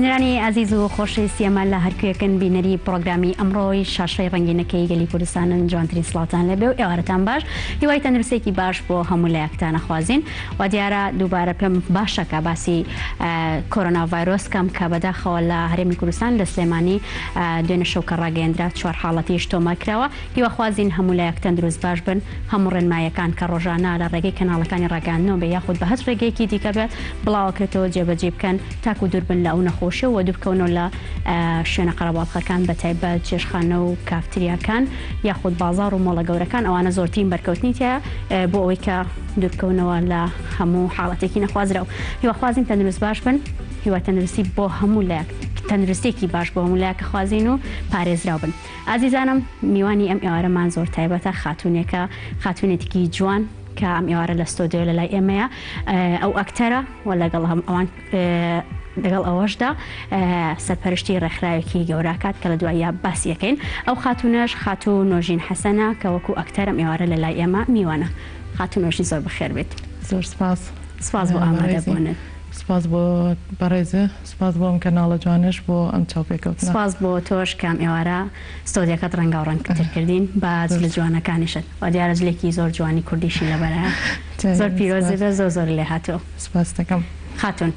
بینرانی عزیز و خۆشەویستی ئەمە لە هەرکوێکن بینەری پرۆگرامی ئەمڕۆی شاشەی ڕەنگینەکەی گەلی کوردستانن جوانترین سڵاتان لەبێ و ئێوارەتان باش هیوای تەندروستێکی باش بۆ هەموو لایەکتانە خوازین و دیارە دووبارە پێم باشەکە باسی کۆرۆنا ڤایرۆس کەم کە بەداخەوە لە هەرێمی کوردستان لە سلێمانی دوێنە شەو کە ڕاگەیەندرا 4 حاڵەتیش تۆمارکراوە هیوا خوازین هەموو لایەک تەندروست باش بن هەموو ڕێنمایەکان کە ڕۆژانە لە ڕێگەی کەناڵەکانی ڕاگەاندنەوە بە یاخود بە هەر ڕێگەیەکی دیکە بێت بڵاوکرێتەوە جێبەجێ بکەن تاکو دوور بن لە ئەو نەخۆشە و دوور بکەونەوە لە شوێنە قەرەباڵغەکان بە تایبەت چێشتخانە و کافتریاکان یاخود بازاڕ و مۆڵە گەورەکان ئەوانە زۆرترین بەرکەوتنی تایە بۆ ئەوەی کە دوور بکەونەوە لە هەموو حاڵەتێکی نەخوازراوە هیوا خوازین تەندروست باش بن هیوا تەندروستی بۆ هەموو لایەک تەندروستێکی باش بۆ هەموو لایەکە خوازین و پارێزراو بن ئازیزانم میوانی ئەم ئێوارەمان زۆر تایبەتە خاتونێکی جوان کە ئەم ئێوارە لە ستۆدیۆ لە لای ئێمەیە ئەو ئەکتەرە و لەگەڵ ئەوان لەگەڵ ئەوەشدا سەرپەرشتی ڕێکخراوێکی گەوراکات کە لە دوایە باسیەکەین ئەو خاتونەش خاتوو نۆژین حەسەنە کە وەکو ئەکتەرم ئێوارە لە لای ئێمە میوانە خاتوو نۆژین زۆر بەخێر بێت زۆر سپاس سپاس بۆ ئامادەبوونت سپاس بۆ بەڕێزە سپاس بۆ ئەم کەناڵە جوانش بۆ ئەم چاوپێکەوتنە سپاس بۆ تۆش کام ئێوارە ستۆدیەکەت ڕەنگا و ڕەنگتر کردین باز لە جوانەکانیشت و دیارە جلێکی زۆر جوانی کوردیشی لەبەرە زۆر پیرۆزی بە زۆر لێ هاتووە سپاس دەکەم خاتون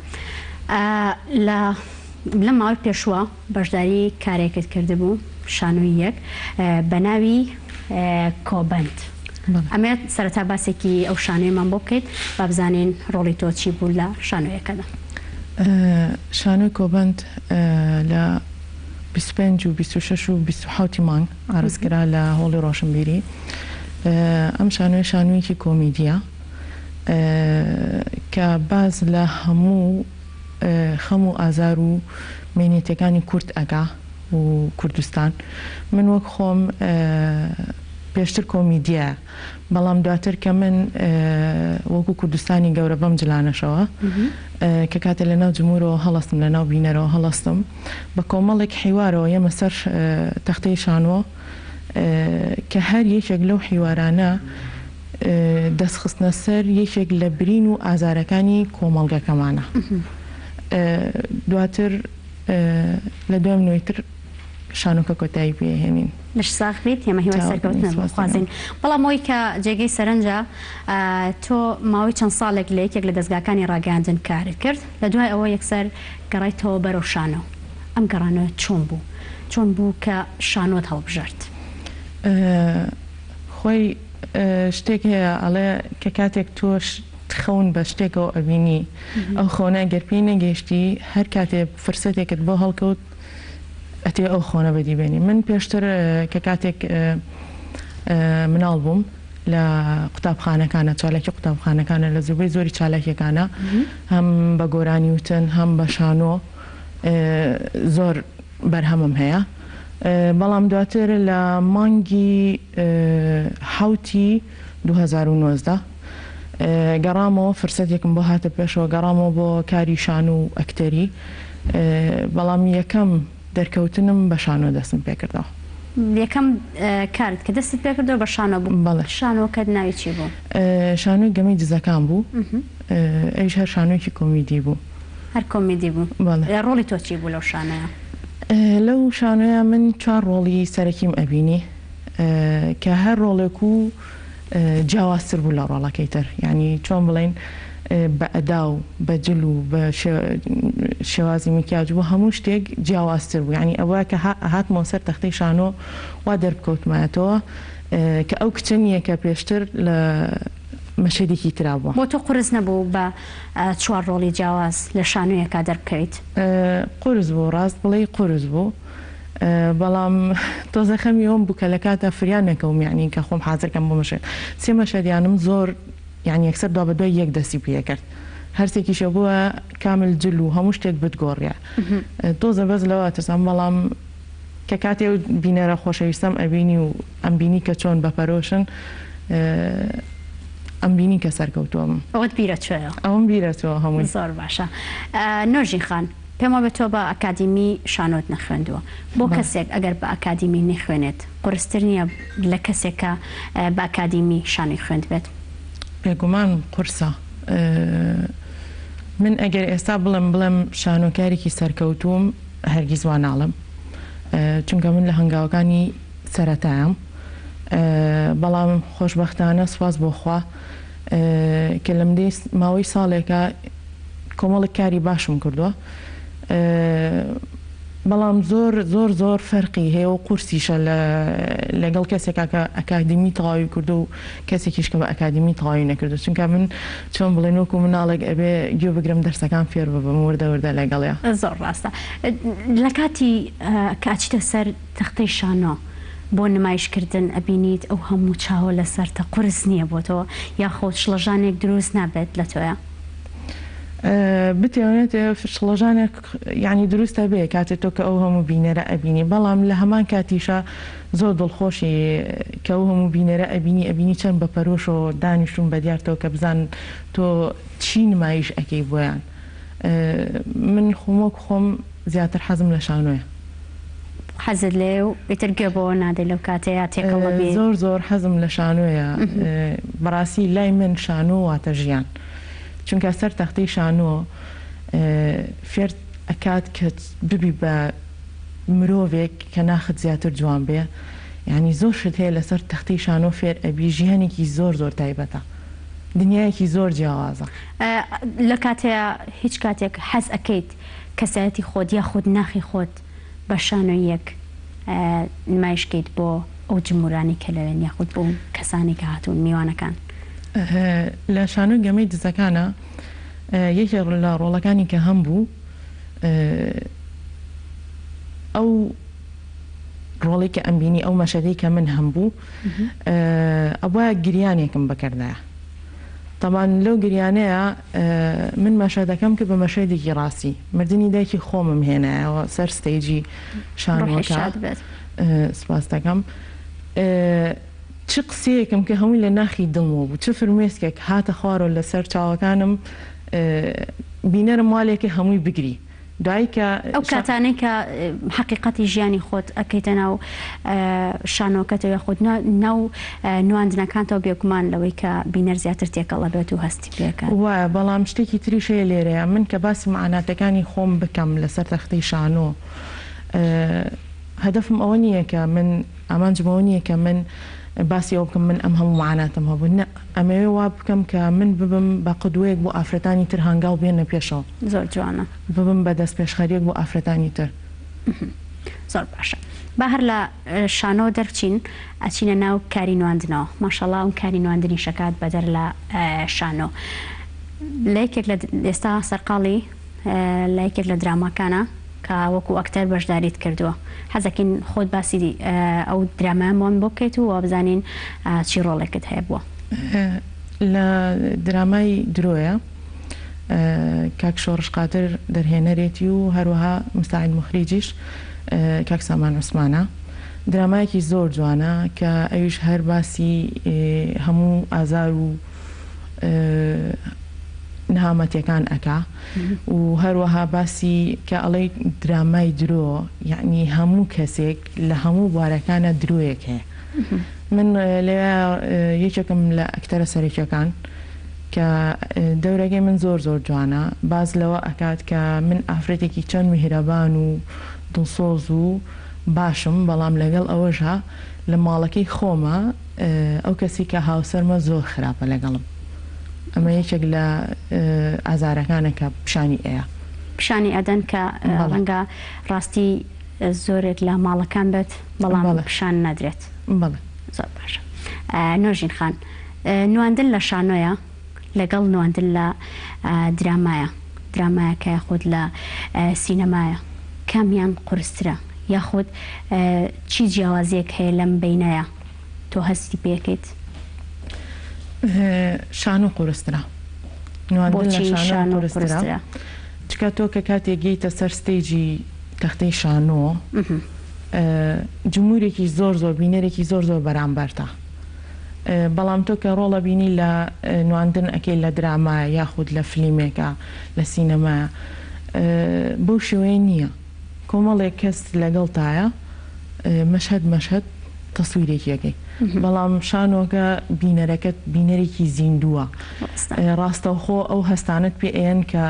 لە ماوەی پێشوە بەشداری کارێکت کردبوو شانۆی یەک بە ناوی کۆبەند ئەمێت سەرەتا باسێکی ئەو شانۆیمان بۆ بکەیت با بزانین ڕۆڵی تۆ چی بوو لە شانۆیەکەدا شانۆی کۆبەند لە 25 و 26 و 27 مانگ ئارزکرا لە هۆڵی ڕۆشنبیری ئەم شانۆیەکی کۆمیدیە کە باز لە هەموو خەم و ئازار و مێنێتەکانی کورد ئەگا و کوردستان من وەک خۆم پێشتر کۆمیدیە بەڵام دواتر کە من وەکو کوردستانی گەورە بەم جلانەشەوە کە کاتە لە ناو جمهورەوە هەڵستم لە ناو بینەرەوە هەڵستم بە کۆمەڵێک حیوارەوە یەمە سەر تەختەی شانۆ کە هەر یەکێک لەو حیوارانە دەستخستنە سەر یەکێک لە برین و ئازارەکانی کۆمەڵگەکەمانە دواتر لە دوام نوێتر شانۆکە کۆتایی پێهێنین لەش ساخ بیت ئێمە هیوای سەرکەوتنە بخوازین بەڵام ئەوەی کە جێگەی سەرنجە تۆ ماوەی چەند ساڵێک لە یەکێک لە دەستگاکانی ڕاگەاندن کارت کرد لە دوای ئەوە یەکسەر گەڕایتەوە بەرەو شانۆ ئەم گەڕانەوە چۆن بوو کە شانۆت هەڵبژارد خۆی شتێک هەیە ئەڵێ کە کاتێک تۆش خەون بە شتێکەوە ئەبینی ئەو خۆنە گەرپی نەگەشتی هەر کاتێک فرسەتێکت بۆ هەڵکەوت ئەتێ ئەو خۆنە بەدیبێنی من پێشتر کە کاتێک مناڵ بووم لە قوتابخانەکانە چالاکی قوتابخانەکانە لە زوبەی زۆری چالاکیەکانە هەم بە گۆرانی وتن هەم بە شانۆ زۆر بەرهەمم هەیە بەڵام دواتر لە مانگی حوتی 2019 گەڕامەوە فرسەتێکم بۆ هاتە پێشەوە گەڕامەوە بۆ کاری شانۆ و ئەکتەری بەڵام یەکەم دەرکەوتنم بە شانۆ دەستم پێکردەوە یەکەم کارت کە دەستت پێکردەوە بە شانۆ بوو بەڵێ شانۆکەت ناوی چی بوو شانۆی گەمەی دزەکان بوو ئەویش هەر شانۆیەکی کۆمیدی بوو هەر کۆمیدی بوو ڕۆڵی تۆ چی بوو لەو شانەیە لەو شانۆیە من 4 ڕۆڵی سەرەکیم ئەبینی کە هەر ڕۆڵێک و جیاوازتر بوو لە ڕۆڵەکەی تر یعنی چۆن بڵێن بە ئەدا و بە جل و بە شێوازی مکیاج بوو هەموو شتێک جیاوازتر بوو یعنی ئەوە کە هاتمەوە سەر تەختەی شانۆ وا دەربکەوتمایەتەوە کە ئەو کچە نییە کە پێشتر لە مەشهدێکی ترا بووە بۆ تۆ قورس نەبوو بە 4 ڕۆڵی جیاواز لە شانۆیەکە دەربکەیت قورس بوو ڕاست بڵێ قورس بوو بەڵام تۆزە خەمی ئەوم بوو کە لە کاتە فریان نەکەوم یعنی کە خۆم حازرکەم بۆ مەشێت سێ مەشهدیانم زۆر یعنی یەکسەر دوا بە دوای یەک دەستی پێ کرد هەرسێکیشە بووە کامل جل و هەموو شتێک بتگۆڕیە تۆزە بەس لەوە ترسام بەڵام کە کاتێ بینەرە خۆشەویستەم ئەبینی و ئەم بینی کە چۆن بەپەرۆشن ئەم بینی کە سەرکەوتووەم ئەوەت بیرە چێە ئەوم بیرەتەوە هەمووی زۆر باشە نۆژین خان پێم بێت تۆ بە ئەکادیمی شانۆت نەخوێندووە بۆ کەسێک ئەگەر بە ئەکادیمی نەخوێنێت قورستر نییە لە کەسێکە بە ئەکادیمی شانۆی خوێند بێت بێگومان قورسە من ئەگەر ئێستا بڵم شانۆکارێکی سەرکەوتوم هەرگیز وا ناڵم چونکە من لە هەنگاوەکانی سەرەتایەم بەڵام خۆشبەختانە سواز بۆ خوا کە لەم ماوەی ساڵێکە کۆمەڵێک کاری باشم کردووە بەڵام زۆر فەرقی هەیە و قورسیشە لەگەڵ کەسێکا کە ئەکادمی تەواوی کردو و کەسێکیش کە بە ئەکادمی تەواوی نەکردو چونکە من چۆن بڵێن وەکو مناڵێک ئەبێ گوێ بگرم دەرسەکان فێر ببم وردە لەگەڵەیە زۆر ڕاستە لە کاتی کاچیتە سەر تەختەی شانۆ بۆ نمایشکردن ئەبینیت ئەو هەموو چاوە لەسەر تە قورس نییە بۆ تۆ یاخۆت شڵەژانێک دروست نابێت لە تۆیە بتێنێت شڵەژانێک یعنی دروستە بێ کاتێک تۆ کە ئەو هەموو بینەرە ئەبینی بەڵام لە هەمان کاتیشە زۆر دڵخۆشی کە ئەو هەموو بینەرە ئەبینی چەند بە پەرۆش و دانیشتون بە دیارتەوە کە بزان تۆ چی نمایش ئەەکەی بۆیان من خۆم زیاتر حەزم لە شانۆیە حەزت لێ و ئیتر گوێ بۆ نادەی لەو کاتەیە تێکەڵە بێ زۆر حەزم لە شانۆیە بەڕاستی لای من شانۆ واتە ژیان چونکە سەر تەختەی شانۆ فێر ئەکات کە ببی بە مرۆڤێک کە ناخت زیاتر جوان بێ یعنی زۆر شت هەیە لەسەر تەختەی شانۆ فێر ئەبی ژیانێکی زۆر تایبەتە دنیایەکی زۆر جیاوازە لە کاتەیە هیچ کاتێک حەز ئەەکەیت کەسایەتی خۆت یا خود ناخی خۆت بە شانۆیەک نمایشکەیت بۆ ئەو جمهورانی کە لەوێن یاخود بۆ کەسانی کە هاتوون میوانەکان لە شانۆ گەمەی دزەکانە یەکێ لە ڕۆڵەکانی کە هەم بوو ئەو ڕۆڵی کە ئەمبینی ئەو مەشەدەی کە من هەم بوو ئەوە گریانێکم بەکردایە طبعاً لەو گریانەیە من مەشە دەکەم کە بە مەشەدێکی ڕاستی مردنی دایکی خۆمم هێنایەوە سەر ستەیجی شانۆکە سپاس دەکەم چ قسەیەکم کە هەمووی لە ناخی دڵمەوە بوو چ فرمێسکێک هاتە خوارەوە لەسەر چاوەکانم بینەرم والێکی هەمووی بگری دوایی کە ئەو کاتانەی کە حقیقەتی ژیانی خۆت ئەەکەیتە ناو شانۆکەتەوە خۆت ناو نواندنەکانتەوە بێگومان لەوەی کە بینەر زیاتر تێکەڵە بێت و هەستی پێەکە وایە بەڵام شتێکی تریشەیە لێرەیە من کە باسی معناتەکانی خۆم بکەم لەسەر تەختەی شانۆ هەدەفم ئەوە نییە کە من ئامانجمەوە نییە کە من باسی ئەو بکەم من ئەم هەموو معناتم هەبوو نە ئەمەوێ وا بکەم کە من ببم بە قودوەیەک بۆ ئافرەتانی تر هەنگاو بێنە پێشەوە زۆر جوانە ببم بە دەست پێشخەریەک بۆ ئافرەتانی تر زۆر باشە با هەر لە شانۆ دەرچین ئەچینە ناو کاری نواندنەوە ماشەڵڵا ئەو کاری نواندنی شەکات بەدەر لە شانۆ لە یەکێک لە ئێستا سەرقاڵی لە یەکێک لە دراماکانە کە وەکو ئەکتەر بەشداریت کردووە حەزەکەین خۆت باسی ئەو درامایان بۆ بکەیت و بزانین چی ڕۆڵێکت هەیە بووە لە درامای درۆیە کاک شۆڕش قادر دەرهێنەرێتی و هەروەها مستعید مخریجیش کاک سامان عوسمانە درامایەکی زۆر جوانە کە ئەویش هەر باسی هەموو ئازار و نهامەتیەکان ئەکا و هەروەها باسی کە ئەڵەی درامای درۆ یعنی هەموو کەسێک لە هەموو بوارەکانە درۆیەک هەیە من لێ یەکێکم لە ئەکتەرە سەرەکیەکان کە دەورەکەی من زۆر جوانە باز لەوە ئەکات کە من ئافرەتێکی چەند میهرەبان و دڵسۆز و باشم بەڵام لەگەڵ ئەوەژە لە ماڵەکەی خۆمە ئەو کەسی کە هاوسەرمە زۆر خراپە لەگەڵم ئەمە یەکێک لە ئازارەکانە کە پیشانی ئەیە پیشانی ئەدەن کە ڕەنگە ڕاستی زۆرێک لە ماڵەکان بێت بەڵام پیشان نادرێت زۆر باشە نۆژین خان نواندن لە شانۆیە لەگەڵ نواندن لە درامایە کە خۆت لە سینەمایە کامیان قورسترە یاخود چی جیاوازیەک هەیە لەم بینایە تۆ هەستی پێکەیت شانۆ قورسترە نواندن لە شانۆ قورسترە چکە تۆ کە کاتێک گەیتە سەر ستەیجی تەختەی شانۆ جمهورێکی زۆر بینەرێکی زۆر بەرامبەرتە بەڵام تۆ کە ڕۆڵە بینی لە نواندن ئەکەی لە دراما یاخود لە فلیمێکە لە سینەما بەو شێوەیە نییە کۆمەڵێک کەس لەگەڵ تایە مەشهد تەسویرێکیەکەی بەڵام شانۆکە بینەرەکەت بینەرێکی زیندووە ڕاستەوخۆ ئەو هەستانت پێ ئێن کە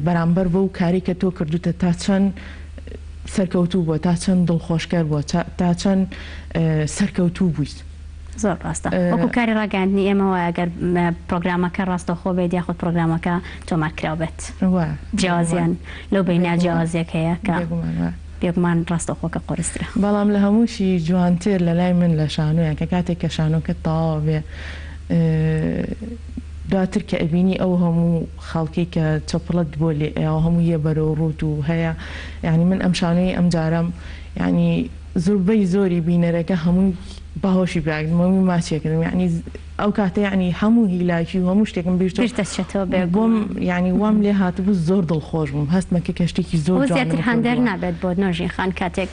بەرامبەر بە و کاری کە تۆ کردوتە تا چەند سەرکەوتوو بووە تا چەند دڵخۆشکەر بووە تا چەند سەرکەوتوو بوویت زۆر ڕاستە وەکو کاری ڕاگەاندنی ئێمەوە ئەگەر پرۆگرامەکە ڕاستەخۆ بێت یاخود پرۆگرامەکە تۆمارکراو بێت جیازیان لەو بەینە جیازێک هەیە کە بێگومان ڕاستەخۆکە قۆرسترە بەڵام لە هەمووشی جوانتر لە لای من لە شانۆیە کە کاتێک کە شانۆکە تەواو بێ دواتر کە ئەبینی ئەو هەموو خەڵکی کە چەپڵت بۆ لێ ئەو هەموو یە بەرەو ڕوت و هەیە یعنی من ئەم شانۆی ئەم جارم ینی زۆربەی زۆری بینەرەکە هەمووی باهۆشی براگرمەوەی ماچێکردم یعنی ئەو کاتە یعنی هەموو هیلاکی و هەموو شتێکم بیرتەچێتەوە بێ بۆم ینی وام لێ هاتبوو زۆر دڵخۆش بووم هەستمەکە کە شتێکی زۆر زیاتر هەندەر نابێت بۆ نۆژین خان کاتێک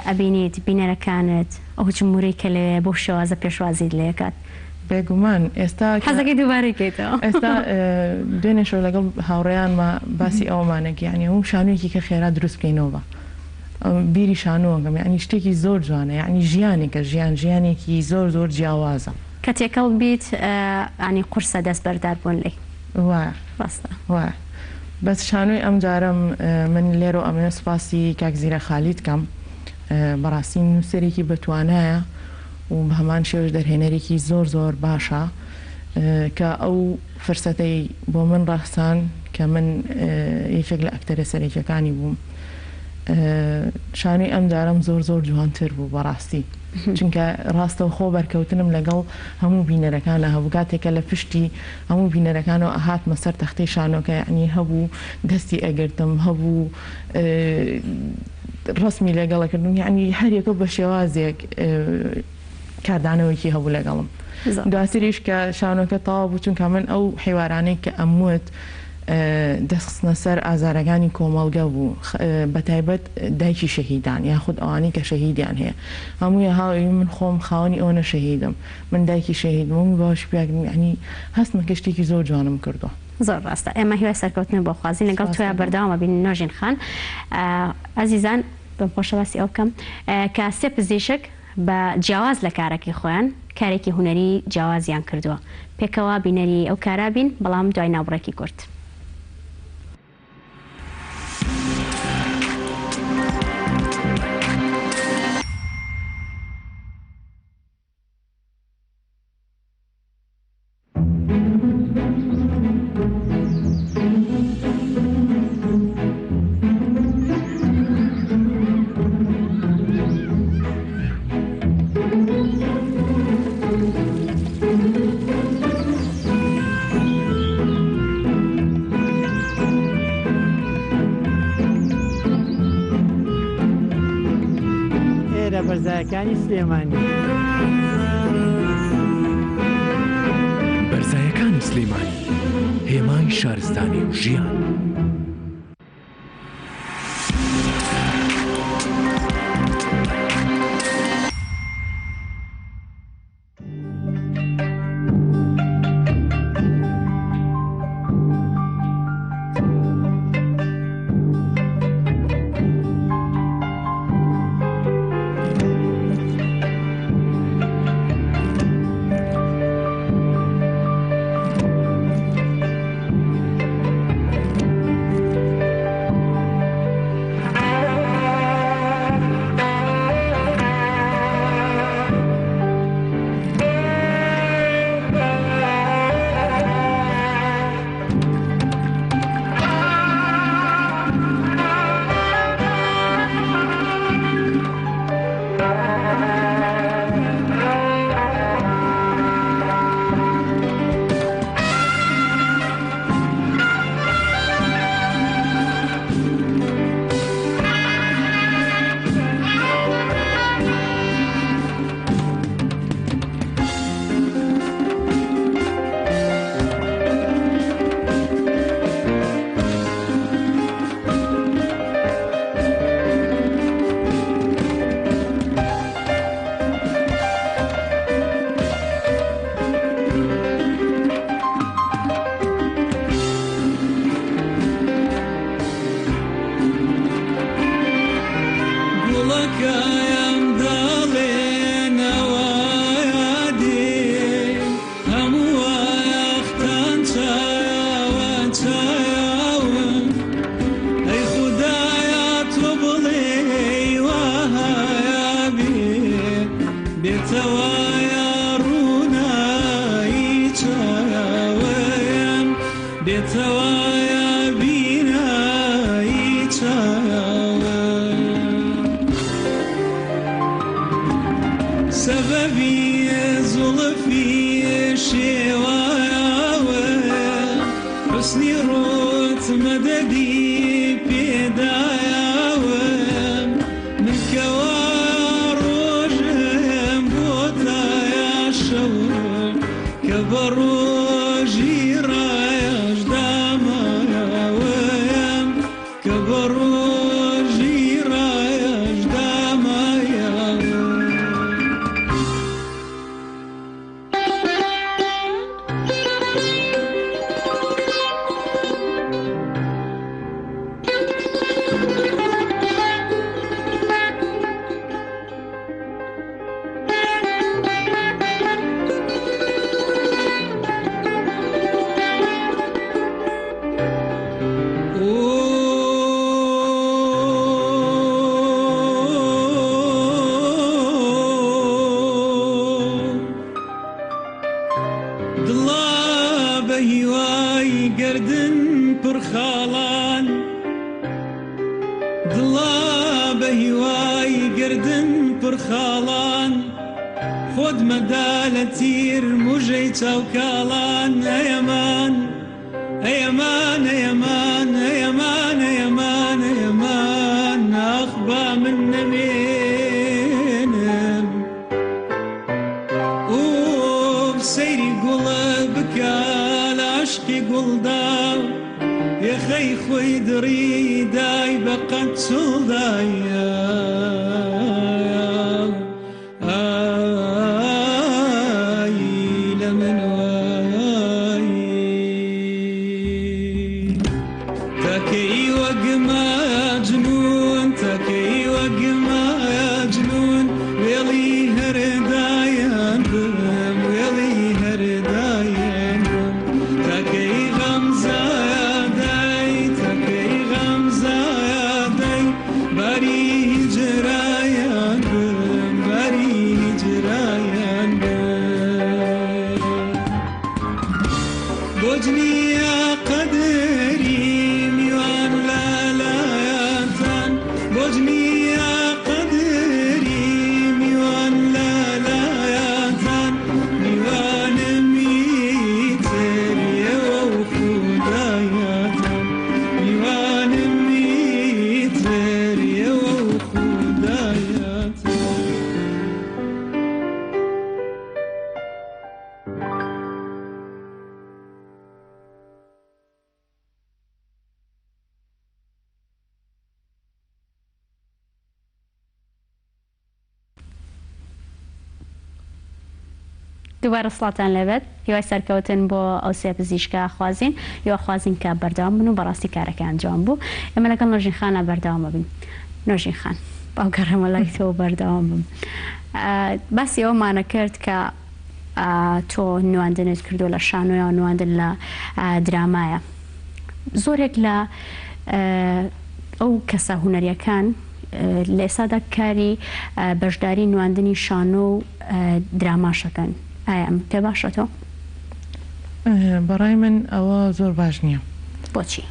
ئەبینیت بینەرەکانت ئەو چموری کە لێ بۆ شێوازە پێشوازیت لێکات بێگومان ئێستا حەزەکەی دووبارەکەیتەوە ئێستا دوێنێشۆ لەگەڵ هاوڕێیانمە باسی ئەومانێک یعنی هەموو شانوویەکی کە خێرا دروست بکەینەوە بیری شانۆگەم یعنی شتێکی زۆر جوانە یعنی ژیانێکە ژیانێکی زۆر زۆر جیاوازە کە تێکەڵ بیت ئانی قورسە دەست بەردار بوون لێ وایە ڕاستە وایە بەس شانۆی ئەم جارم من لێرە ئەمە سپاسی کاکزیرە خالیت کەم بەڕاستی نووسەرێکی بەتوانایە و بە هەمان شێوش دەرهێنەرێکی زۆر زۆر باشە کە ئەو فرسەتەی بۆ من ڕاستان کە من یەکێک لە ئەکتەرە سەرێکیەکانی بووم شانۆی ئەم جارم زۆر زۆر جوانتر بوو بەڕاستی چونکە ڕاستەوخۆ بەرکەوتنم لەگەڵ هەموو بینەرەکانە هەبوو کاتێکە لە پشتی هەموو بینەرەکانەوە ئەهاتمە سەر تەختەی شانۆکە یعنی هەبوو دەستی ئەگرتم هەبوو ڕسمی لەگەڵەکردم یعنی هەرێکە بە شێوازێک کاردانەوەیکی هەبوو لەگەڵم دواتریش کە شانۆکە تەواو بوو چونکە من ئەو حیوارانەی کە ئەموت دەستخستنە سەر ئازارەکانی کۆمەڵگە بوو بەتایبەت دایکی شەهیدان یاخود ئەوانی کە شەهیدیان هەیە هەمووی هاوی من خۆم خاوەنی ئەوە شەهیدم من دایکی شەهیدم باش پیاگرم ینی هەستمە کەشتێکی زۆر جوانم کردووە زۆر ڕاستە ئێمە هیوای سەرکەوتنە بۆ خوازی لەگەڵ تویا بەردەوامە بین نۆژین خان ئەزیزان بەم خۆشەویستی ئەو بکەم کە سێ پزیشک بە جیاواز لە کارێکی خۆیان کارێکی هونەری جیاوازیان کردووە پێکەوە بینەری ئەو کارا بین بەڵام دوای ناوبڕێکی کورت بەرزایەکانی سلێمانی بەرزایەکانی سلێمانی هێمای شارستانی و ژیان سببي زلفي شواوة حسني روت مددي بيداياوة من كواروجهم بوتا يا شور كبروجي رايش داماياوة كبروجي رايش داماياوة دڵا بە هیوای گردن پڕخاڵان دڵا بە هیوای گردن پڕخاڵان خۆت مەدا لە تیر موژەی چاوکاڵان ئەیەمان ئەیەمان ئەیەمان ئەیەمان ئەیەمان ئەیەمان ناخ با من نەمێنم سەیری گوڵە بکە لە عشقی گوڵدا یەخەی خۆی دڕی دای بە قەت چڵدایە ئای لە من وایی تاکەی وەگمە جنون تاکەی وەگمە جنون وێڵی هەردایان بم وێڵی هەردایان بم تاکەی غەمزادای تاکەی غەمزادای باری هیجرایان بم باری هیجرایان بم بۆ جنیا قەدەری میوان لالایەتان بۆ جنیا قەدەری میوان لالایەتان میوانمی تریەوە و خودایەتان میوانمی تریەوە و خودایەتان دووبارە سڵاتان لەبێت هیوای سەرکەوتن بۆ ئەو سێ پزیشکە خوازین هیوا خوازین کە بەردەوام بن و بەڕاستی کارەکە ئەنجام بوو ئێمە لەگەڵ نۆژین خانە بەردەوام ببین نۆژین خان باوکەڕەمە لای تۆ بەردەوام بم باسی ئەومانە کرد کە تۆ نواندنت کردو لە شانۆیە نواندن لە درامایە زۆرێک لە ئەو کەسە هونەریەکان لە ئێستادا کاری بەشداری نواندنی شانۆ و دراماشەکەن ئایا ئەم پێ باشەتەوە؟ بەڕای من ئەوە زۆر باش نییە بۆچی؟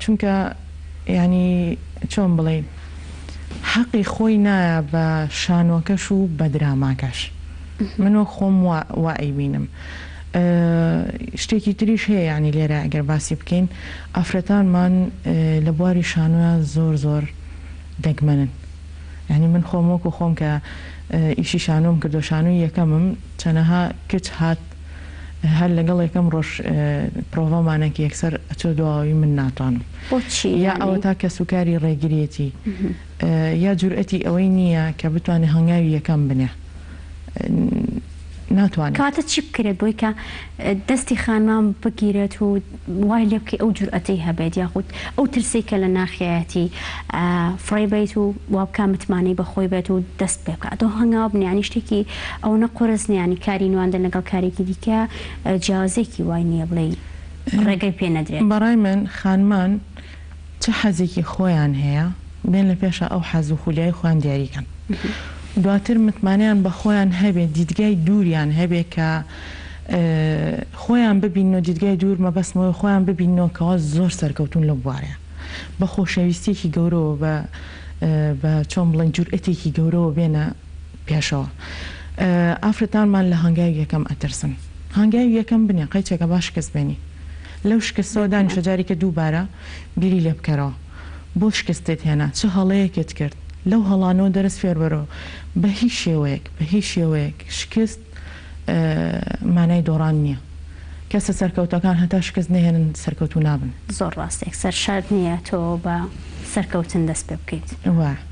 چونکە ینی چۆن بڵێ حەقی خۆی نایە بە شانۆکەش و بە دراماکەش منۆ خۆم وای بینم شتێکی تریش هەیە ینی لێرە ئەگەر باسی بکەین ئافرەتانمان لە بواری شانۆیە زۆر زۆر دەگمەنن ینی من خۆم وەکو خۆم کە ئیشی شانۆم کردو شانۆی یەکەمم چەنەها کچ هات هەر لەگەڵ یەکەم ڕۆژ پرۆڤەمانێکی یەکسەر ئەچۆ دواوی من ناتوانم یا ئەوە تا کە سوکاری ڕێگریەتی یا جورئەتی ئەوەی نییە کە بتوانێت هەنگاوی یەکەم بنێ ناتوانێت کاتە چی بکرێت بۆی کە دەستی خانمان بگیرێت و وای لێ بکەی ئەو جورئەتەی هەبێت یاخود ئەو ترسی کە لە ناخیەتی فڕێ بیت و وابکە متمانەی بەخۆی بێت و دەست پێ بکات ئەو هەنگاو بنیانی شتێکی ئەو نەقۆرس نیانی کاری نواندن لەگەڵ کارێکی دیکە جیازێکی وای نییە بڵێ ڕێگەی پێ نەدرێت بەڕای من خانمان چه حەزێکی خۆیان هەیە بێن لە پێشە ئەو حەز و خولیای خۆیان دیاریکەن دواتر متمانیان بە خۆیان هەبێت دیدگای دووریان هەبێت کە خۆیان ببینەوە دیدگای دوور مەبەستمەوە خۆیان ببینەوە کەوا زۆر سەرکەوتون لە بوارەیە بە خۆشەویستێکی گەورەوە بە چۆن بڵێن جورئەتێکی گەورەوە بێنە پێشەوە ئافرەتانمان لە هەنگاوی یەکەم ئەترسن هەنگاوی یەکەم بنێ قەیچێکە باش شکست بێنی لەو شکستەوەدانی شەجارێکە دووبارە بیری لێ بکەرەوە بۆ شکستێت هێنا چه هەڵەیەکت کرد لەو هەڵانەوە دەرس فێربەرەوە بە هیچ شێوەیەک شکست مانای دۆڕان نییە کەسە سەرکەوتەکان هەتا شکست نهێنن سەرکەوتو نابن زۆر ڕاستێک سەر شەرت نییە تۆ بە سەرکەوتن دەست پێ بکەیت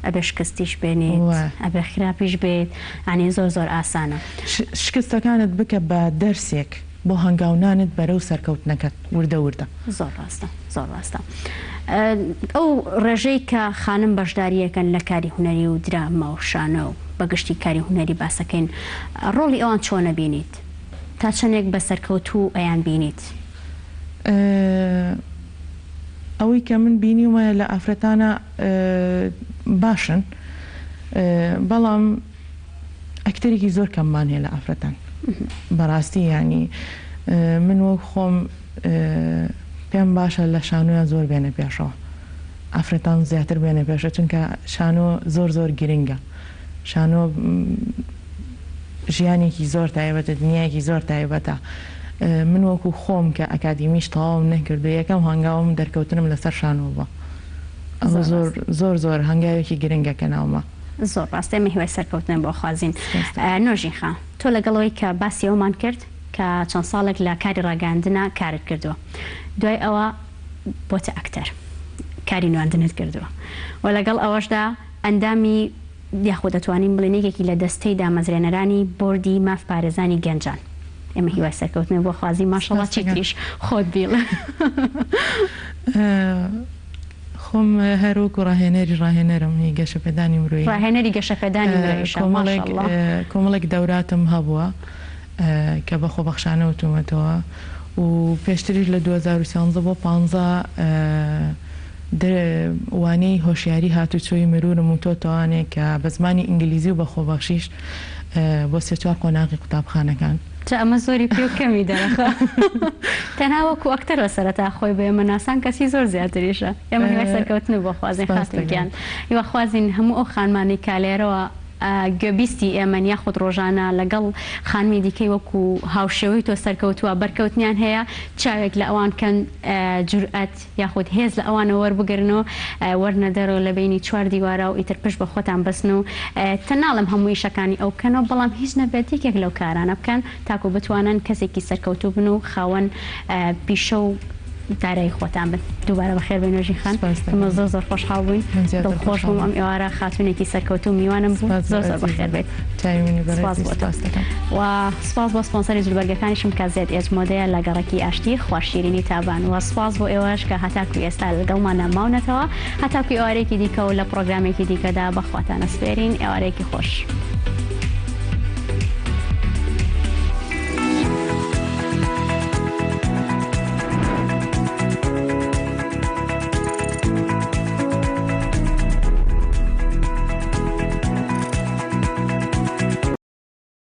ئەبێ شکستیش بێنێت ئەبێ خراپیش بێت ئەنی زۆر ئاسانە شکستەکانت بکە بە دەرسێک بۆ هەنگاونانت بەرەو سەرکەوتنەکەت وردە زۆر ڕاستە ئەو ڕێژەی کە خانم بەشداریەکەن لە کاری هونەری و درامە و شانە و بەگشتی کاری هونەری باسەکەین ڕۆڵی ئەوان چۆنە بینیت تا چەندێک بە سەرکەوتوو ئەیان بینیت ئەوەی کە من بینیومە لە ئافرەتانە باشن بەڵام ئەکتەرێکی زۆر کەممان هەیە لە ئافرەتان بەڕاستی ینی من وەک خۆم پێم باشە لە شانۆیان زۆر بێنە پێشەوە ئافرەتان زیاتر بێنە پێشە چونکە شانۆ زۆر گرنگە شانۆ ژیانێکی زۆر تایبەتە دنیایەکی زۆر تایبەتە من وەکو خۆم کە ئەکادیمیش تەواوم نەکردو یەکەم هەنگاوم دەرکەوتنم لەسەر شانۆ بە زۆر هەنگاوێکی گرنگەکە ناومە زۆر ڕاستە ئێمە هیوای سەرکەوتن بۆ خوازین نۆژین خان تۆ لەگەڵەوەی کە باسی ئەومان کرد کە چەند ساڵێک لە کاری ڕاگەاندنە کارت کردووە دوای ئەوە بۆتە ئەکتەر کاری نواندنت کردووە و لەگەڵ ئەوەشدا ئەندامی یاخۆ دەتوانین بڵێنێکێکی لە دەستەی دامەزرێنەرانی بۆردی ماف پارێزانی گەنجان ئێمە هیوای سەرکەوتن بۆ خوازی ماشەڵڵا چیتریش خۆت بیڵە خۆم هەروکو ڕاهێنەرم گەشەپێدانی مرۆیی ڕاهێنەری گەشەپێدانی کۆمەڵێک دەوراتم هەبووە کە بە خۆبەخشانە وتومەتەوە و پێشتریش لە 2013 بۆ 15 وانەی هۆشیاری هاتوچۆی مرورم و تۆتەوانێک کە بە زمانی ئینگلیزی و بە خۆبەخشیش بۆ سێ-چوار قۆناغی قوتابخانەکان ئەمە زۆری پێ و کەمی دەرەخە تەنها وەکو ئەکتەر لە سەرەتا خۆی بە ئێمە ناسان کەسی زۆر زیاتریشە ئێمە هیوای سەرکەوتن بۆ خوازین خاتمگیان هیوا خوازین هەموو ئەو خانمانی کالێرەوە گوێبیستی ئێمە یاخود ڕۆژانە لەگەڵ خانمی دیکەی وەکو هاوشێوەی تۆ سەرکەوتووە بەرکەوتنیان هەیە چاوێک لە ئەوان کەن جورئەت یاخود هێز لە ئەوانە وەربگرن و وەرنە دەرەوە لە بینی چوار دیوارە و ئیتر پشت بە خۆتان بەسن و تەناڵم هەمووی شەکانی ئەو بکەنەوە بەڵام هیچ نەبێت یەکێک لەو کارانە بکەن تاکو بتوانن کەسێکی سەرکەوتوو بن و خاوەن پیشە و دارایی خۆتان بن دووبارە بەخێر بێ نۆژین خان ئەمە زۆر خۆشحاڵ بووین دڵخۆش بووم ئەم ئێوارە خاتونێکی سەرکەوتوو میوانم بوو زۆر بەخێر بێت و سپاس بۆ سپۆنسەری جلوبەرگەکانیشم کە زێد ئێج مۆدەیە لە گەڕەکی ئاشتی خواشیرینی تابان و سپاس بۆ ئێوەش کە هەتاکوی ئێستا لەگەڵمان نەماونەتەوە هەتاکوی ئێوارێکی دیکە و لە پرۆگرامێکی دیکەدا بەخواتانە سپێرین ئێوارێکی خۆش.